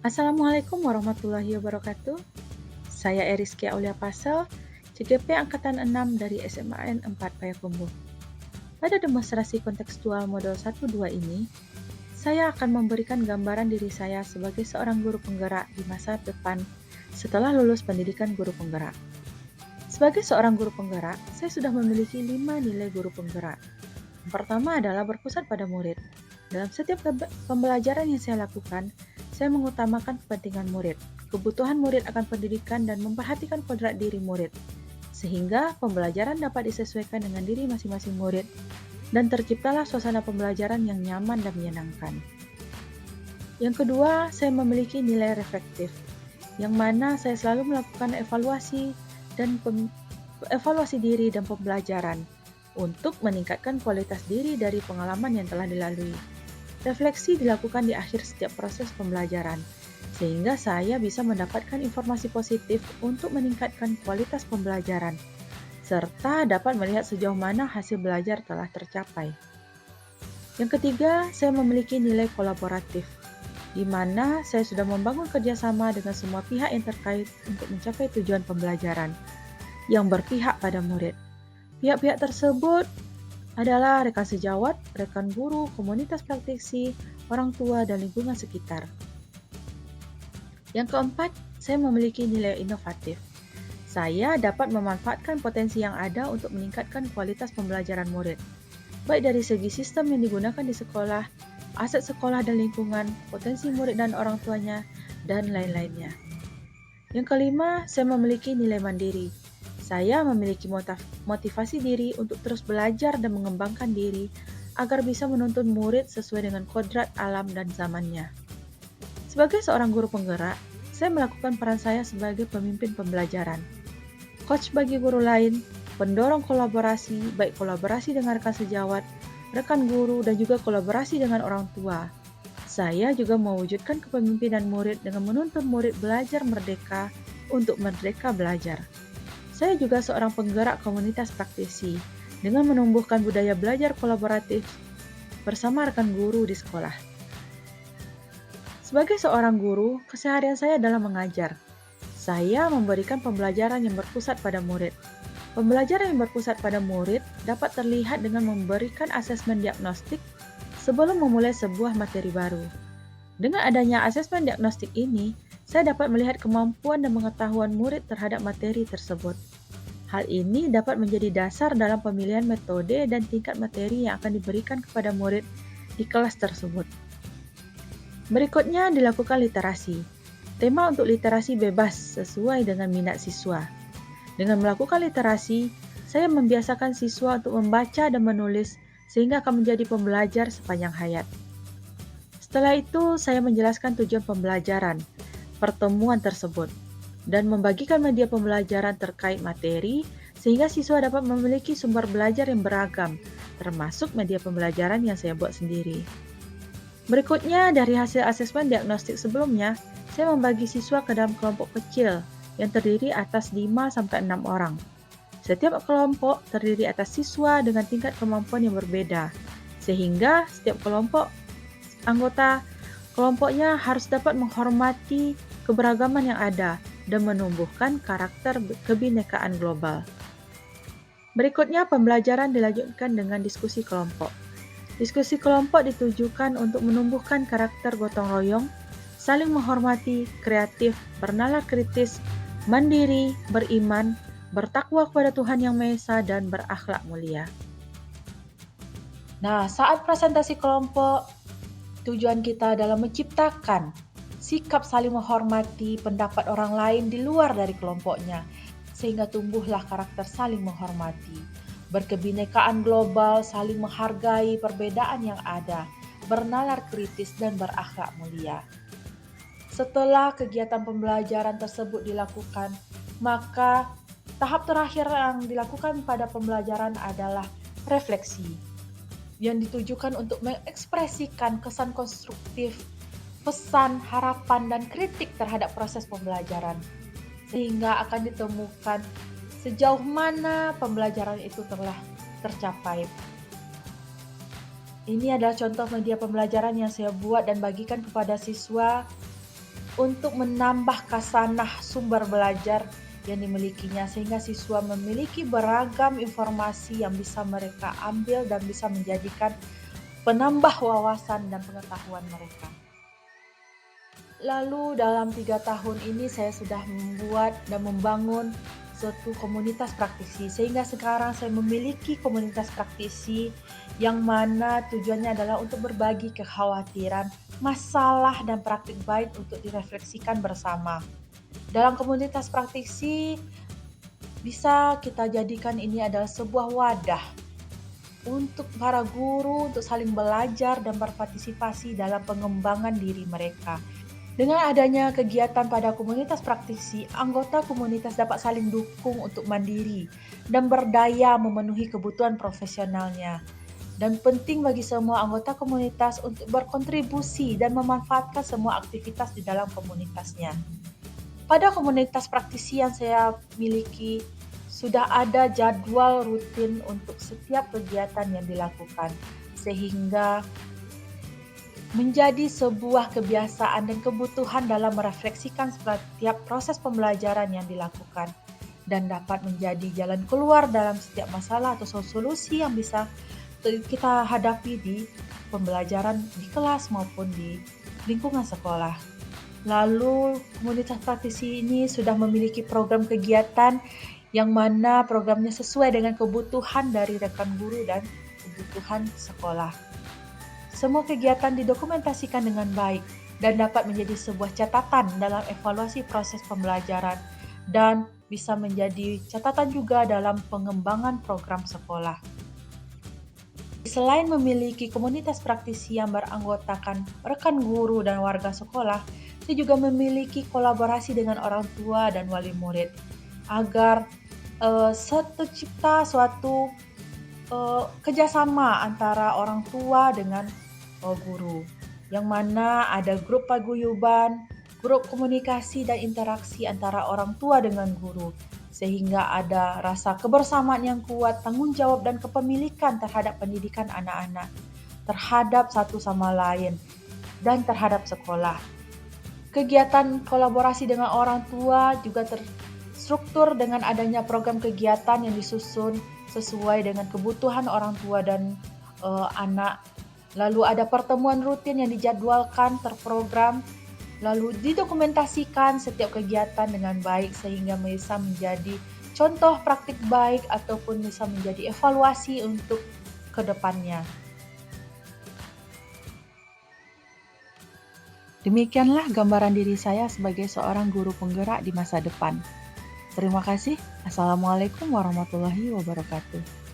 Assalamualaikum warahmatullahi wabarakatuh. Saya Eriskia Aulia Pasel, CGP Angkatan 6 dari SMAN 4 Payakumbuh. Pada demonstrasi kontekstual model 1-2 ini, saya akan memberikan gambaran diri saya sebagai seorang guru penggerak di masa depan setelah lulus pendidikan guru penggerak. Sebagai seorang guru penggerak, saya sudah memiliki 5 nilai guru penggerak. Yang pertama adalah berpusat pada murid. Dalam setiap pembelajaran yang saya lakukan, saya mengutamakan kepentingan murid, kebutuhan murid akan pendidikan, dan memperhatikan kodrat diri murid, sehingga pembelajaran dapat disesuaikan dengan diri masing-masing murid, dan terciptalah suasana pembelajaran yang nyaman dan menyenangkan. Yang kedua, saya memiliki nilai reflektif, yang mana saya selalu melakukan evaluasi diri dan pembelajaran untuk meningkatkan kualitas diri dari pengalaman yang telah dilalui. Refleksi dilakukan di akhir setiap proses pembelajaran, sehingga saya bisa mendapatkan informasi positif untuk meningkatkan kualitas pembelajaran, serta dapat melihat sejauh mana hasil belajar telah tercapai. Yang ketiga, saya memiliki nilai kolaboratif, di mana saya sudah membangun kerjasama dengan semua pihak yang terkait untuk mencapai tujuan pembelajaran yang berpihak pada murid. Pihak-pihak tersebut adalah rekan sejawat, rekan guru, komunitas praktisi, orang tua, dan lingkungan sekitar. Yang keempat, saya memiliki nilai inovatif. Saya dapat memanfaatkan potensi yang ada untuk meningkatkan kualitas pembelajaran murid, baik dari segi sistem yang digunakan di sekolah, aset sekolah dan lingkungan, potensi murid dan orang tuanya, dan lain-lainnya. Yang kelima, saya memiliki nilai mandiri. Saya memiliki motivasi diri untuk terus belajar dan mengembangkan diri agar bisa menuntun murid sesuai dengan kodrat alam dan zamannya. Sebagai seorang guru penggerak, saya melakukan peran saya sebagai pemimpin pembelajaran, coach bagi guru lain, pendorong kolaborasi, baik kolaborasi dengan rekan sejawat, rekan guru, dan juga kolaborasi dengan orang tua. Saya juga mewujudkan kepemimpinan murid dengan menuntun murid belajar merdeka untuk merdeka belajar. Saya juga seorang penggerak komunitas praktisi dengan menumbuhkan budaya belajar kolaboratif bersama rekan guru di sekolah. Sebagai seorang guru, keseharian saya adalah mengajar. Saya memberikan pembelajaran yang berpusat pada murid. Pembelajaran yang berpusat pada murid dapat terlihat dengan memberikan asesmen diagnostik sebelum memulai sebuah materi baru. Dengan adanya asesmen diagnostik ini, saya dapat melihat kemampuan dan pengetahuan murid terhadap materi tersebut. Hal ini dapat menjadi dasar dalam pemilihan metode dan tingkat materi yang akan diberikan kepada murid di kelas tersebut. Berikutnya dilakukan literasi. Tema untuk literasi bebas sesuai dengan minat siswa. Dengan melakukan literasi, saya membiasakan siswa untuk membaca dan menulis sehingga akan menjadi pembelajar sepanjang hayat. Setelah itu, saya menjelaskan tujuan pembelajaran, pertemuan tersebut, dan membagikan media pembelajaran terkait materi sehingga siswa dapat memiliki sumber belajar yang beragam, termasuk media pembelajaran yang saya buat sendiri. Berikutnya, dari hasil asesmen diagnostik sebelumnya, saya membagi siswa ke dalam kelompok kecil yang terdiri atas 5-6 orang. Setiap kelompok terdiri atas siswa dengan tingkat kemampuan yang berbeda, sehingga setiap anggota kelompoknya harus dapat menghormati keberagaman yang ada dan menumbuhkan karakter kebinekaan global. Berikutnya, pembelajaran dilanjutkan dengan diskusi kelompok. Diskusi kelompok ditujukan untuk menumbuhkan karakter gotong royong, saling menghormati, kreatif, bernalar kritis, mandiri, beriman, bertakwa kepada Tuhan Yang Maha Esa, dan berakhlak mulia. Nah, saat presentasi kelompok, tujuan kita adalah menciptakan sikap saling menghormati pendapat orang lain di luar dari kelompoknya, sehingga tumbuhlah karakter saling menghormati. Berkebinekaan global, saling menghargai perbedaan yang ada, bernalar kritis, dan berakhlak mulia. Setelah kegiatan pembelajaran tersebut dilakukan, maka tahap terakhir yang dilakukan pada pembelajaran adalah refleksi, yang ditujukan untuk mengekspresikan kesan konstruktif, pesan, harapan, dan kritik terhadap proses pembelajaran, sehingga akan ditemukan sejauh mana pembelajaran itu telah tercapai. Ini adalah contoh media pembelajaran yang saya buat dan bagikan kepada siswa untuk menambah khasanah sumber belajar yang dimilikinya sehingga siswa memiliki beragam informasi yang bisa mereka ambil dan bisa menjadikan penambah wawasan dan pengetahuan mereka. Lalu dalam 3 tahun ini saya sudah membuat dan membangun suatu komunitas praktisi, sehingga sekarang saya memiliki komunitas praktisi yang mana tujuannya adalah untuk berbagi kekhawatiran, masalah, dan praktik baik untuk direfleksikan bersama. Dalam komunitas praktisi, bisa kita jadikan ini adalah sebuah wadah untuk para guru untuk saling belajar dan berpartisipasi dalam pengembangan diri mereka. Dengan adanya kegiatan pada komunitas praktisi, anggota komunitas dapat saling dukung untuk mandiri dan berdaya memenuhi kebutuhan profesionalnya. Dan penting bagi semua anggota komunitas untuk berkontribusi dan memanfaatkan semua aktivitas di dalam komunitasnya. Pada komunitas praktisi yang saya miliki, sudah ada jadwal rutin untuk setiap kegiatan yang dilakukan, sehingga menjadi sebuah kebiasaan dan kebutuhan dalam merefleksikan setiap proses pembelajaran yang dilakukan dan dapat menjadi jalan keluar dalam setiap masalah atau solusi yang bisa kita hadapi di pembelajaran di kelas maupun di lingkungan sekolah. Lalu komunitas praktisi ini sudah memiliki program kegiatan yang mana programnya sesuai dengan kebutuhan dari rekan guru dan kebutuhan sekolah. Semua kegiatan didokumentasikan dengan baik dan dapat menjadi sebuah catatan dalam evaluasi proses pembelajaran dan bisa menjadi catatan juga dalam pengembangan program sekolah. Selain memiliki komunitas praktisi yang beranggotakan rekan guru dan warga sekolah, saya juga memiliki kolaborasi dengan orang tua dan wali murid agar tercipta suatu kerjasama antara orang tua dengan guru, yang mana ada grup paguyuban, grup komunikasi dan interaksi antara orang tua dengan guru, sehingga ada rasa kebersamaan yang kuat, tanggung jawab dan kepemilikan terhadap pendidikan anak-anak, terhadap satu sama lain, dan terhadap sekolah. Kegiatan kolaborasi dengan orang tua juga terstruktur dengan adanya program kegiatan yang disusun sesuai dengan kebutuhan orang tua dan anak. Lalu ada pertemuan rutin yang dijadwalkan, terprogram, lalu didokumentasikan setiap kegiatan dengan baik sehingga bisa menjadi contoh praktik baik ataupun bisa menjadi evaluasi untuk ke depannya. Demikianlah gambaran diri saya sebagai seorang guru penggerak di masa depan. Terima kasih. Assalamualaikum warahmatullahi wabarakatuh.